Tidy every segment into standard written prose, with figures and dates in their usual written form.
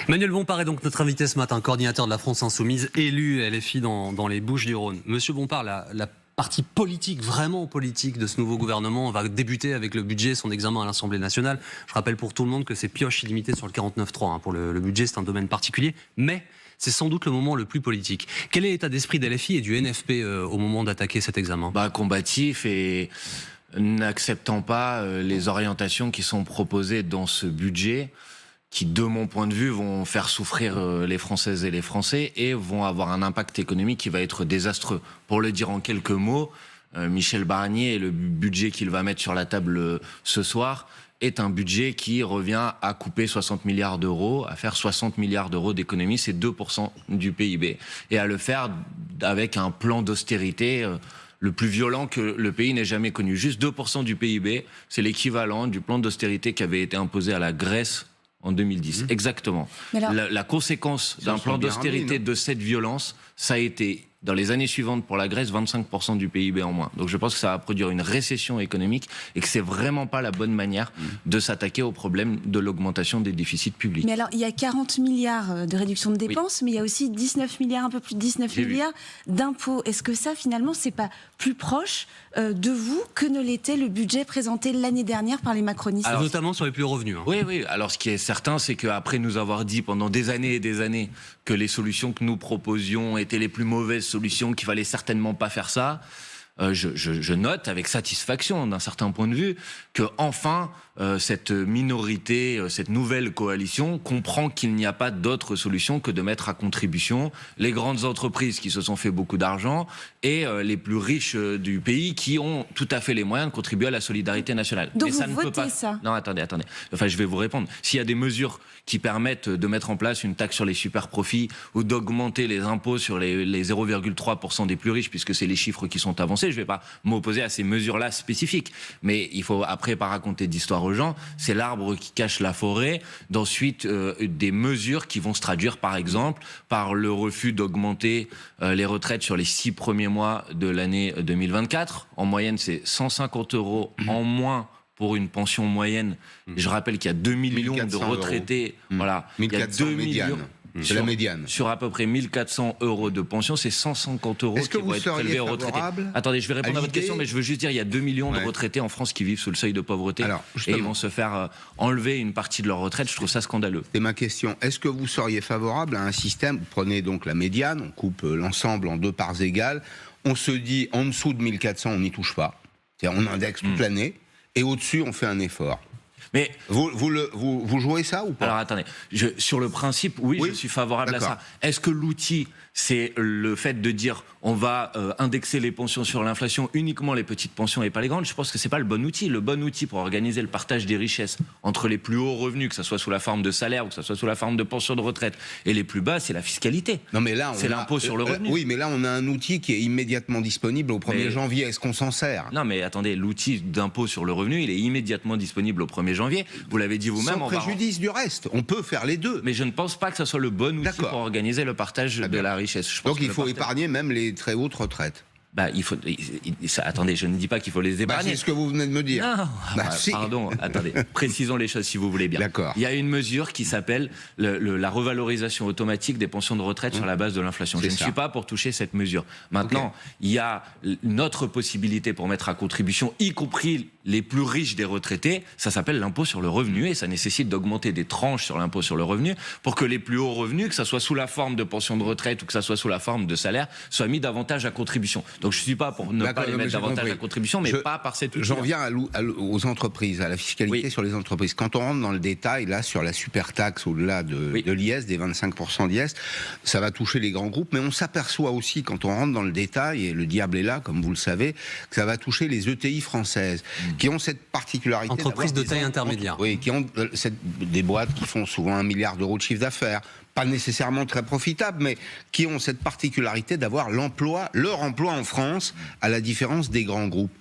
Emmanuel Bompard est donc notre invité ce matin, coordinateur de la France Insoumise, élu LFI dans les Bouches-du-Rhône. Monsieur Bompard, la partie politique, vraiment politique de ce nouveau gouvernement va débuter avec le budget, son examen à l'Assemblée nationale. Je rappelle pour tout le monde que c'est pioche illimitée sur le 49.3. Pour le budget, c'est un domaine particulier, mais c'est sans doute le moment le plus politique. Quel est l'état d'esprit d'LFI et du NFP au moment d'attaquer cet examen ? Combatif et n'acceptant pas les orientations qui sont proposées dans ce budget, qui, de mon point de vue, vont faire souffrir les Françaises et les Français et vont avoir un impact économique qui va être désastreux. Pour le dire en quelques mots, Michel Barnier et le budget qu'il va mettre sur la table ce soir est un budget qui revient à couper 60 milliards d'euros, à faire 60 milliards d'euros d'économie, c'est 2% du PIB. Et à le faire avec un plan d'austérité le plus violent que le pays n'ait jamais connu. Juste 2% du PIB, c'est l'équivalent du plan d'austérité qui avait été imposé à la Grèce en 2010, exactement. Alors, la conséquence d'un plan d'austérité de cette violence, ça a été, dans les années suivantes pour la Grèce, 25% du PIB en moins. Donc je pense que ça va produire une récession économique et que c'est vraiment pas la bonne manière de s'attaquer au problème de l'augmentation des déficits publics. Mais alors, il y a 40 milliards de réduction de dépenses, mais il y a aussi 19 milliards, un peu plus de 19 milliards d'impôts. Est-ce que ça, finalement, c'est pas plus proche de vous que ne l'était le budget présenté l'année dernière par les macronistes? Alors, notamment sur les plus revenus. Oui. Alors, ce qui est certain, c'est qu'après nous avoir dit pendant des années et des années que les solutions que nous proposions étaient les plus mauvaises solutions, qu'il fallait certainement pas faire ça, je note avec satisfaction, d'un certain point de vue, que enfin cette minorité, cette nouvelle coalition comprend qu'il n'y a pas d'autre solution que de mettre à contribution les grandes entreprises qui se sont fait beaucoup d'argent et les plus riches du pays qui ont tout à fait les moyens de contribuer à la solidarité nationale. Donc mais vous ça ne votez peut pas. Ça. Non, attendez. Enfin, je vais vous répondre. S'il y a des mesures qui permettent de mettre en place une taxe sur les super profits ou d'augmenter les impôts sur les 0,3% des plus riches, puisque c'est les chiffres qui sont avancés, je ne vais pas m'opposer à ces mesures-là spécifiques. Mais il faut après pas raconter d'histoire aux gens. C'est l'arbre qui cache la forêt. D'ensuite, des mesures qui vont se traduire, par exemple, par le refus d'augmenter les retraites sur les 6 premiers mois de l'année 2024. En moyenne, c'est 150 € en moins pour une pension moyenne. Je rappelle qu'il y a 2 millions de retraités. Voilà. 1400 médiane. C'est la médiane. Sur à peu près 1400 € de pension, c'est 150 € qui vont être prélevés aux retraités. Attendez, je vais répondre à votre question, mais je veux juste dire, il y a 2 millions de retraités en France qui vivent sous le seuil de pauvreté. Alors, et ils vont se faire enlever une partie de leur retraite. Je trouve ça scandaleux. C'est ma question. Est-ce que vous seriez favorable à un système, vous prenez donc la médiane, on coupe l'ensemble en 2 parts égales, on se dit en dessous de 1400, on n'y touche pas. C'est-à-dire on indexe toute l'année, et au-dessus, on fait un effort. Mais vous jouez ça ou pas? Alors attendez, sur le principe, oui, je suis favorable à ça. Est-ce que l'outil, c'est le fait de dire on va indexer les pensions sur l'inflation, uniquement les petites pensions et pas les grandes? Je pense que c'est pas le bon outil. Le bon outil pour organiser le partage des richesses entre les plus hauts revenus, que ce soit sous la forme de salaire ou que ce soit sous la forme de pension de retraite, et les plus bas, c'est la fiscalité. Non mais là, c'est l'impôt sur le revenu. Oui, mais là, on a un outil qui est immédiatement disponible au 1er janvier. Est-ce qu'on s'en sert? Non mais attendez, l'outil d'impôt sur le revenu, il est immédiatement disponible au 1er janvier. Vous l'avez dit vous-même. Sans préjudice du reste. On peut faire les deux. Mais je ne pense pas que ce soit le bon outil pour organiser le partage de la richesse. Donc il faut épargner même les très hautes retraites. Attendez, je ne dis pas qu'il faut les épargner. C'est ce que vous venez de me dire. Non, pardon, attendez, précisons les choses si vous voulez bien. D'accord. Il y a une mesure qui s'appelle la revalorisation automatique des pensions de retraite sur la base de l'inflation. Je ne suis pas pour toucher cette mesure. Maintenant, il y a notre possibilité pour mettre à contribution, y compris les plus riches des retraités, ça s'appelle l'impôt sur le revenu et ça nécessite d'augmenter des tranches sur l'impôt sur le revenu pour que les plus hauts revenus, que ça soit sous la forme de pension de retraite ou que ça soit sous la forme de salaire, soient mis davantage à contribution. Donc je ne suis pas pour ne pas les mettre davantage à contribution, mais pas par cette outil. J'en viens aux entreprises, à la fiscalité sur les entreprises. Quand on rentre dans le détail, là, sur la super taxe au-delà de l'IS, des 25% d'IS, ça va toucher les grands groupes, mais on s'aperçoit aussi, quand on rentre dans le détail, et le diable est là, comme vous le savez, que ça va toucher les ETI françaises, qui ont cette particularité... Entreprises de taille intermédiaire. Oui, qui ont des boîtes qui font souvent 1 milliard d'euros de chiffre d'affaires, pas nécessairement très profitables, mais qui ont cette particularité d'avoir leur emploi en France, à la différence des grands groupes.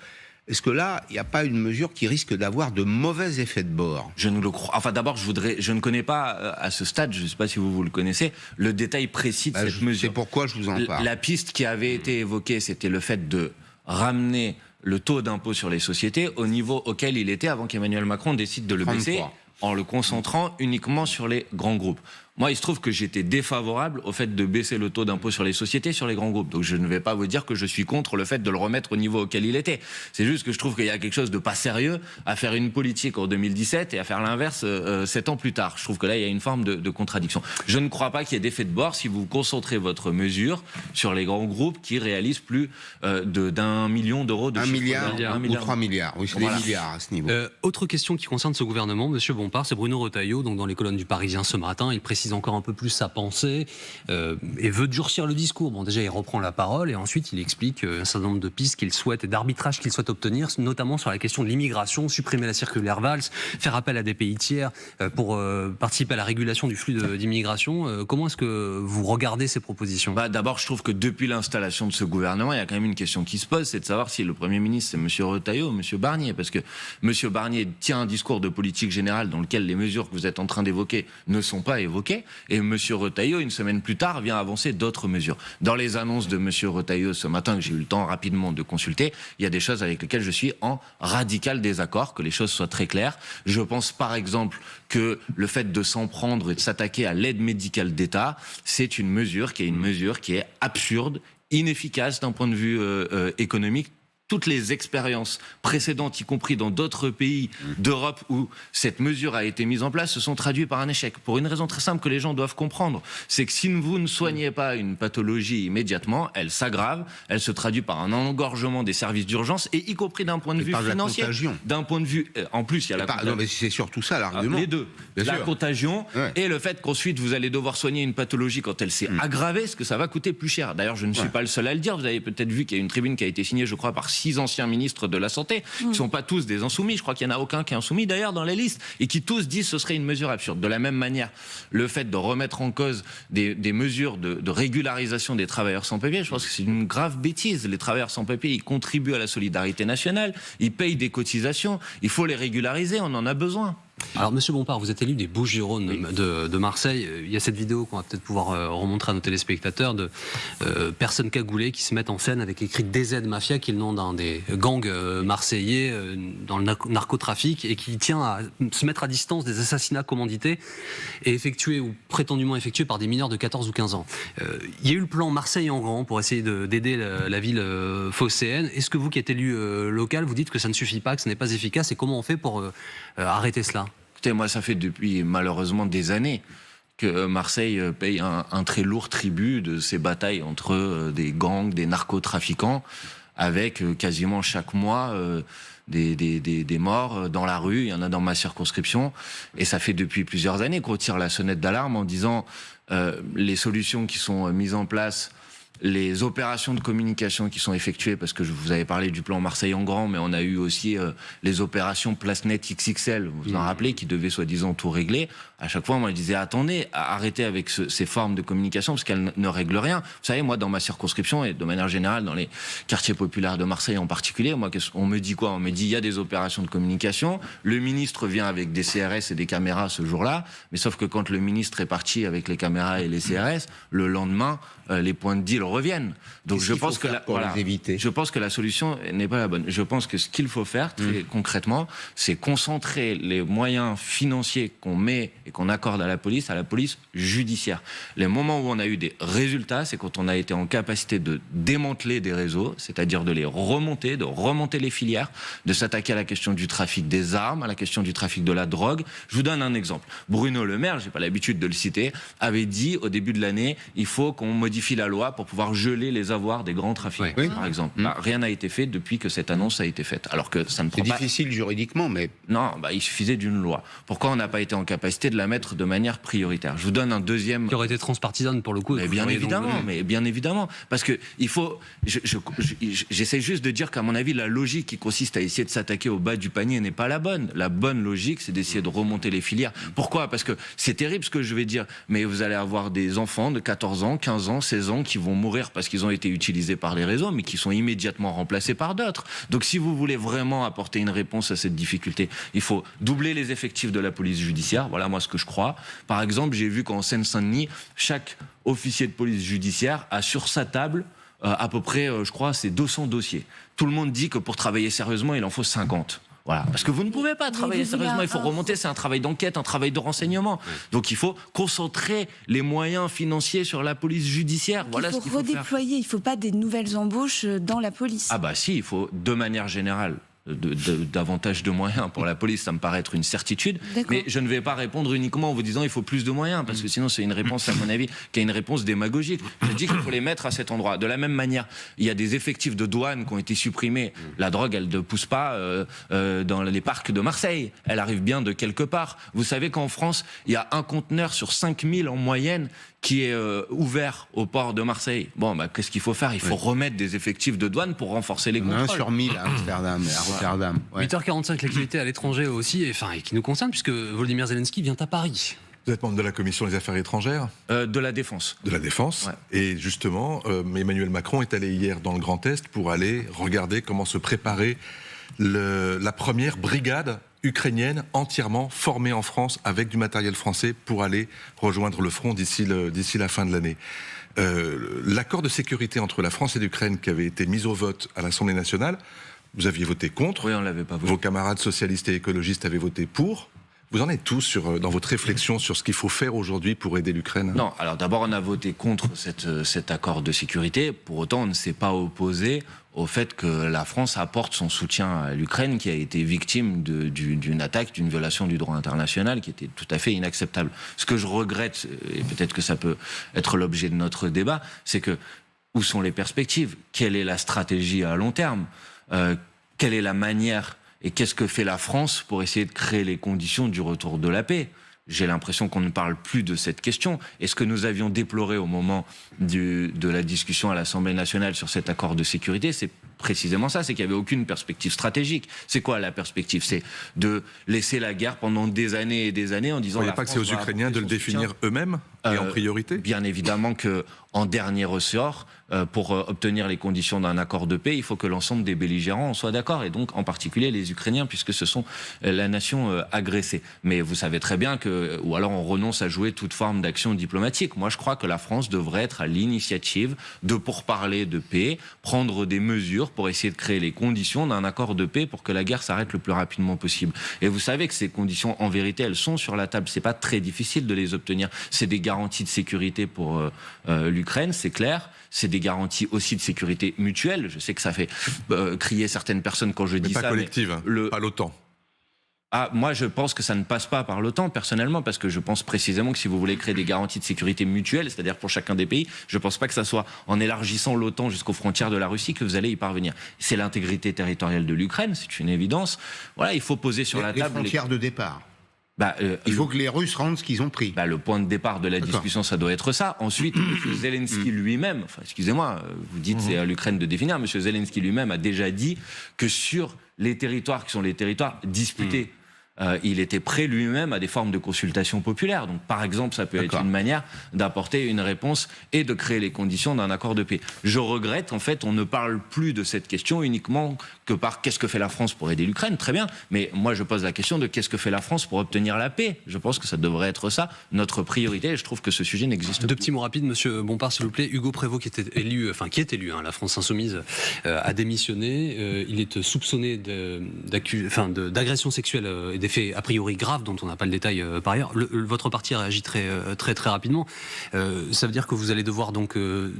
Est-ce que là, il n'y a pas une mesure qui risque d'avoir de mauvais effets de bord? Je ne le crois. Enfin, d'abord, je ne connais pas à ce stade, je ne sais pas si vous le connaissez, le détail précis de cette mesure. C'est pourquoi je vous en parle. La piste qui avait été évoquée, c'était le fait de ramener le taux d'impôt sur les sociétés au niveau auquel il était avant qu'Emmanuel Macron décide de le baisser. en le concentrant uniquement sur les grands groupes. Moi, il se trouve que j'étais défavorable au fait de baisser le taux d'impôt sur les sociétés sur les grands groupes. Donc je ne vais pas vous dire que je suis contre le fait de le remettre au niveau auquel il était. C'est juste que je trouve qu'il y a quelque chose de pas sérieux à faire une politique en 2017 et à faire l'inverse 7 ans plus tard. Je trouve que là, il y a une forme de contradiction. Je ne crois pas qu'il y ait d'effet de bord si vous concentrez votre mesure sur les grands groupes qui réalisent plus d'1 million d'euros de chiffre d'affaires. 1 milliard ou 3 milliards. Oui, c'est des milliards à ce niveau. Autre question qui concerne ce gouvernement, Monsieur Bompard, c'est Bruno Retailleau, donc dans les colonnes du Parisien ce matin, il précise encore un peu plus sa pensée et veut durcir le discours. Bon, déjà, il reprend la parole et ensuite, il explique un certain nombre de pistes qu'il souhaite et d'arbitrage qu'il souhaite obtenir, notamment sur la question de l'immigration, supprimer la circulaire Valls, faire appel à des pays tiers pour participer à la régulation du flux d'immigration. Comment est-ce que vous regardez ces propositions ? D'abord, je trouve que depuis l'installation de ce gouvernement, il y a quand même une question qui se pose, c'est de savoir si le Premier ministre, c'est M. Retailleau ou M. Barnier. Parce que M. Barnier tient un discours de politique générale dans lequel les mesures que vous êtes en train d'évoquer ne sont pas évoquées. Et M. Retailleau, une semaine plus tard, vient avancer d'autres mesures. Dans les annonces de M. Retailleau ce matin, que j'ai eu le temps rapidement de consulter, il y a des choses avec lesquelles je suis en radical désaccord, que les choses soient très claires. Je pense par exemple que le fait de s'en prendre et de s'attaquer à l'aide médicale d'État, c'est une mesure qui est absurde, inefficace d'un point de vue économique. Toutes les expériences précédentes, y compris dans d'autres pays d'Europe où cette mesure a été mise en place, se sont traduites par un échec. Pour une raison très simple que les gens doivent comprendre, c'est que si vous ne soignez pas une pathologie immédiatement, elle s'aggrave, elle se traduit par un engorgement des services d'urgence, et y compris d'un point de vue financier. D'un point de vue, en plus, il y a la contagion. Non, mais c'est surtout ça l'argument. Les deux. Bien la sûr. Contagion et le fait qu'ensuite vous allez devoir soigner une pathologie quand elle s'est aggravée, parce que ça va coûter plus cher. D'ailleurs, je ne suis pas le seul à le dire. Vous avez peut-être vu qu'il y a une tribune qui a été signée, je crois, par 6 anciens ministres de la Santé, qui ne sont pas tous des insoumis. Je crois qu'il n'y en a aucun qui est insoumis, d'ailleurs, dans les listes, et qui tous disent que ce serait une mesure absurde. De la même manière, le fait de remettre en cause des mesures de régularisation des travailleurs sans papier, je pense que c'est une grave bêtise. Les travailleurs sans papier, ils contribuent à la solidarité nationale, ils payent des cotisations, il faut les régulariser, on en a besoin. Alors, Monsieur Bompard, vous êtes élu des Bouches-du-Rhône de Marseille. Il y a cette vidéo qu'on va peut-être pouvoir remontrer à nos téléspectateurs de personnes cagoulées qui se mettent en scène avec écrit DZ Mafia, qui est le nom d'un des gangs marseillais dans le narcotrafic et qui tient à se mettre à distance des assassinats commandités et effectués ou prétendument effectués par des mineurs de 14 ou 15 ans. Il y a eu le plan Marseille en grand pour essayer d'aider la ville phocéenne. Est-ce que vous, qui êtes élu local, vous dites que ça ne suffit pas, que ce n'est pas efficace, et comment on fait pour arrêter cela ? Écoutez, moi, ça fait depuis malheureusement des années que Marseille paye un très lourd tribut de ces batailles entre des gangs, des narcotrafiquants, avec quasiment chaque mois des morts dans la rue. Il y en a dans ma circonscription. Et ça fait depuis plusieurs années qu'on tire la sonnette d'alarme en disant les solutions qui sont mises en place, les opérations de communication qui sont effectuées, parce que je vous avais parlé du plan Marseille en grand, mais on a eu aussi les opérations PlaceNet XXL, vous vous en rappelez, qui devaient soi-disant tout régler. À chaque fois, moi, je disais, attendez, arrêtez avec ces formes de communication, parce qu'elles ne règlent rien. Vous savez, moi, dans ma circonscription, et de manière générale, dans les quartiers populaires de Marseille en particulier, moi, on me dit quoi ? On me dit, il y a des opérations de communication, le ministre vient avec des CRS et des caméras ce jour-là, mais sauf que quand le ministre est parti avec les caméras et les CRS, le lendemain, les points de deal reviennent. Donc je pense que je pense que la solution n'est pas la bonne. Je pense que ce qu'il faut faire très concrètement, c'est concentrer les moyens financiers qu'on met et qu'on accorde à la police judiciaire. Les moments où on a eu des résultats, c'est quand on a été en capacité de démanteler des réseaux, c'est-à-dire de les remonter, de remonter les filières, de s'attaquer à la question du trafic des armes, à la question du trafic de la drogue. Je vous donne un exemple. Bruno Le Maire, j'ai pas l'habitude de le citer, avait dit au début de l'année, il faut qu'on modifie la loi pour pouvoir geler les avoirs des grands trafiquants, par exemple. Rien n'a été fait depuis que cette annonce a été faite. Alors que ça ne prend pas... C'est difficile juridiquement, mais... Non, il suffisait d'une loi. Pourquoi on n'a pas été en capacité de la mettre de manière prioritaire ? Je vous donne un deuxième... Qui aurait été transpartisane pour le coup. Mais bien évidemment. Parce que il faut... J'essaie juste de dire qu'à mon avis, la logique qui consiste à essayer de s'attaquer au bas du panier n'est pas la bonne. La bonne logique, c'est d'essayer de remonter les filières. Pourquoi ? Parce que c'est terrible ce que je vais dire, mais vous allez avoir des enfants de 14 ans, 15 ans, 16 ans qui vont mourir parce qu'ils ont été utilisés par les réseaux, mais qui sont immédiatement remplacés par d'autres. Donc si vous voulez vraiment apporter une réponse à cette difficulté, il faut doubler les effectifs de la police judiciaire. Voilà moi ce que je crois. Par exemple, j'ai vu qu'en Seine-Saint-Denis, chaque officier de police judiciaire a sur sa table à peu près, je crois, c'est 200 dossiers. Tout le monde dit que pour travailler sérieusement, il en faut 50. Voilà, parce que vous ne pouvez pas travailler sérieusement, il faut remonter, c'est un travail d'enquête, un travail de renseignement. Donc il faut concentrer les moyens financiers sur la police judiciaire. Voilà ce qu'il faut redéployer, faire. il ne faut pas des nouvelles embauches dans la police. Ah bah si, il faut de manière générale davantage de moyens pour la police, ça me paraît être une certitude. Mais je ne vais pas répondre uniquement en vous disant il faut plus de moyens, parce que sinon c'est une réponse, à mon avis, qui est une réponse démagogique. Je dis qu'il faut les mettre à cet endroit. De la même manière, il y a des effectifs de douane qui ont été supprimés. La drogue, elle ne pousse pas dans les parcs de Marseille. Elle arrive bien de quelque part. Vous savez qu'en France, il y a un conteneur sur 5000 en moyenne qui est ouvert au port de Marseille. Bon, bah, qu'est-ce qu'il faut faire ? Il faut remettre des effectifs de douane pour renforcer les contrôles. 1 sur 1000 à Amsterdam. Rotterdam. 8h45, l'actualité à l'étranger aussi, et qui nous concerne, puisque Volodymyr Zelensky vient à Paris. Vous êtes membre de la Commission des Affaires étrangères ? De la Défense. De la Défense. Ouais. Et justement, Emmanuel Macron est allé hier dans le Grand Est pour aller regarder comment se préparait la première brigade ukrainienne entièrement formée en France avec du matériel français pour aller rejoindre le front d'ici la fin de l'année. L'accord de sécurité entre la France et l'Ukraine qui avait été mis au vote à l'Assemblée nationale, vous aviez voté contre. Oui, on l'avait pas voté. Vos camarades socialistes et écologistes avaient voté pour. Vous en êtes tous dans votre réflexion sur ce qu'il faut faire aujourd'hui pour aider l'Ukraine ? Non, alors d'abord on a voté contre cet accord de sécurité. Pour autant, on ne s'est pas opposé au fait que la France apporte son soutien à l'Ukraine qui a été victime d'une attaque, d'une violation du droit international qui était tout à fait inacceptable. Ce que je regrette, et peut-être que ça peut être l'objet de notre débat, c'est que où sont les perspectives ? Quelle est la stratégie à long terme ? Quelle est la manière et qu'est-ce que fait la France pour essayer de créer les conditions du retour de la paix ? J'ai l'impression qu'on ne parle plus de cette question. Et ce que nous avions déploré au moment de la discussion à l'Assemblée nationale sur cet accord de sécurité, c'est précisément ça, c'est qu'il n'y avait aucune perspective stratégique. C'est quoi la perspective ? C'est de laisser la guerre pendant des années et des années en disant... Vous ne croyez pas que c'est aux Ukrainiens de le définir eux-mêmes et en priorité ? Bien évidemment qu'en dernier ressort, pour obtenir les conditions d'un accord de paix, il faut que l'ensemble des belligérants en soient d'accord, et donc en particulier les Ukrainiens, puisque ce sont la nation agressée. Mais vous savez très bien que, ou alors on renonce à jouer toute forme d'action diplomatique. Moi, je crois que la France devrait être à l'initiative de pourparlers de paix, prendre des mesures pour essayer de créer les conditions d'un accord de paix pour que la guerre s'arrête le plus rapidement possible. Et vous savez que ces conditions, en vérité, elles sont sur la table. C'est pas très difficile de les obtenir. C'est des garanties de sécurité pour l'Ukraine, c'est clair. C'est des garanties aussi de sécurité mutuelle. Je sais que ça fait crier certaines personnes quand je dis ça. Mais pas collective, pas l'OTAN. Ah, moi, je pense que ça ne passe pas par l'OTAN, personnellement, parce que je pense précisément que si vous voulez créer des garanties de sécurité mutuelle, c'est-à-dire pour chacun des pays, je ne pense pas que ça soit en élargissant l'OTAN jusqu'aux frontières de la Russie que vous allez y parvenir. C'est l'intégrité territoriale de l'Ukraine, c'est une évidence. Voilà, il faut poser sur la table... Les frontières de départ. Il faut que les Russes rendent ce qu'ils ont pris. Le point de départ de la discussion, ça doit être ça. Ensuite, M. Zelensky lui-même, excusez-moi, vous dites c'est à l'Ukraine de définir, M. Zelensky lui-même a déjà dit que sur les territoires qui sont les territoires disputés, il était prêt lui-même à des formes de consultation populaire. Donc, par exemple, ça peut être une manière d'apporter une réponse et de créer les conditions d'un accord de paix. Je regrette, en fait, on ne parle plus de cette question uniquement que par qu'est-ce que fait la France pour aider l'Ukraine, très bien. Mais moi, je pose la question de qu'est-ce que fait la France pour obtenir la paix. Je pense que ça devrait être ça, notre priorité, et je trouve que ce sujet n'existe pas. Deux petits mots rapides, Monsieur Bompard, s'il vous plaît. Hugo Prévost, qui est élu, la France Insoumise, a démissionné. Il est soupçonné d'agression sexuelle et des faits a priori graves dont on n'a pas le détail par ailleurs. Votre parti réagit très rapidement. Ça veut dire que vous allez devoir donc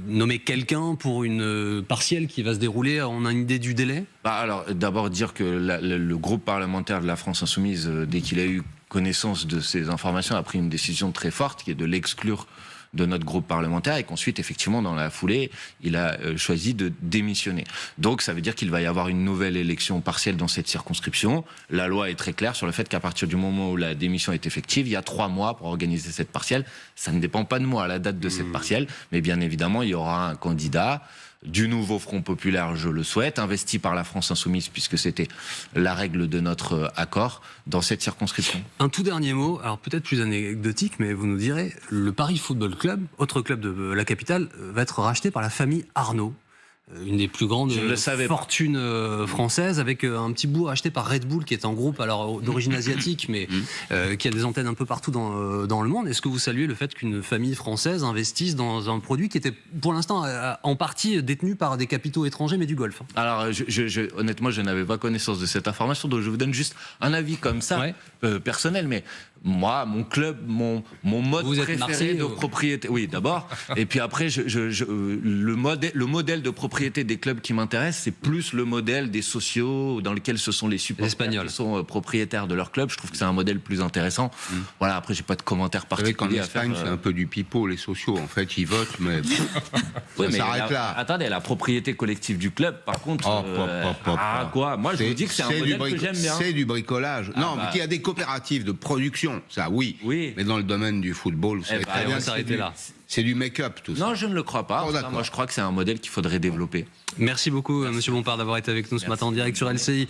nommer quelqu'un pour une partielle qui va se dérouler. On a une idée du délai ? Alors, d'abord dire que le groupe parlementaire de la France Insoumise, dès qu'il a eu connaissance de ces informations, a pris une décision très forte qui est de l'exclure de notre groupe parlementaire, et qu'ensuite, effectivement, dans la foulée, il a choisi de démissionner. Donc, ça veut dire qu'il va y avoir une nouvelle élection partielle dans cette circonscription. La loi est très claire sur le fait qu'à partir du moment où la démission est effective, il y a 3 mois pour organiser cette partielle. Ça ne dépend pas de moi à la date de cette partielle, mais bien évidemment, il y aura un candidat du nouveau Front populaire, je le souhaite, investi par la France Insoumise, puisque c'était la règle de notre accord dans cette circonscription. Un tout dernier mot, alors peut-être plus anecdotique, mais vous nous direz, le Paris Football Club, autre club de la capitale, va être racheté par la famille Arnaud. une des plus grandes fortunes françaises, avec un petit bout acheté par Red Bull, qui est un groupe alors d'origine asiatique, mais qui a des antennes un peu partout dans le monde. Est-ce que vous saluez le fait qu'une famille française investisse dans un produit qui était pour l'instant en partie détenu par des capitaux étrangers, mais du Golfe? Alors, honnêtement, je n'avais pas connaissance de cette information, donc je vous donne juste un avis comme ça, personnel, mais moi, mon club, mon mode préféré de propriété, oui, d'abord, et puis après, le modèle de propriété des clubs qui m'intéresse, c'est plus le modèle des sociaux dans lesquels ce sont les supporters Espagnols qui sont propriétaires de leur club. Je trouve que c'est un modèle plus intéressant. Voilà, après, j'ai pas de commentaires particuliers. En Espagne, c'est un peu du pipeau, les sociaux. En fait, ils votent, mais oui, ça s'arrête là. Attendez, la propriété collective du club, par contre, quoi. Moi, je vous dis que c'est un modèle que j'aime bien. C'est du bricolage. Non, mais il y a des coopératives de production, ça, oui. Mais dans le domaine du football, c'est du make-up, tout ça. Non, je ne le crois pas. Moi, je crois que c'est un modèle qu'il faudrait développer. Merci beaucoup, Monsieur Bompard, d'avoir été avec nous ce matin en direct sur LCI.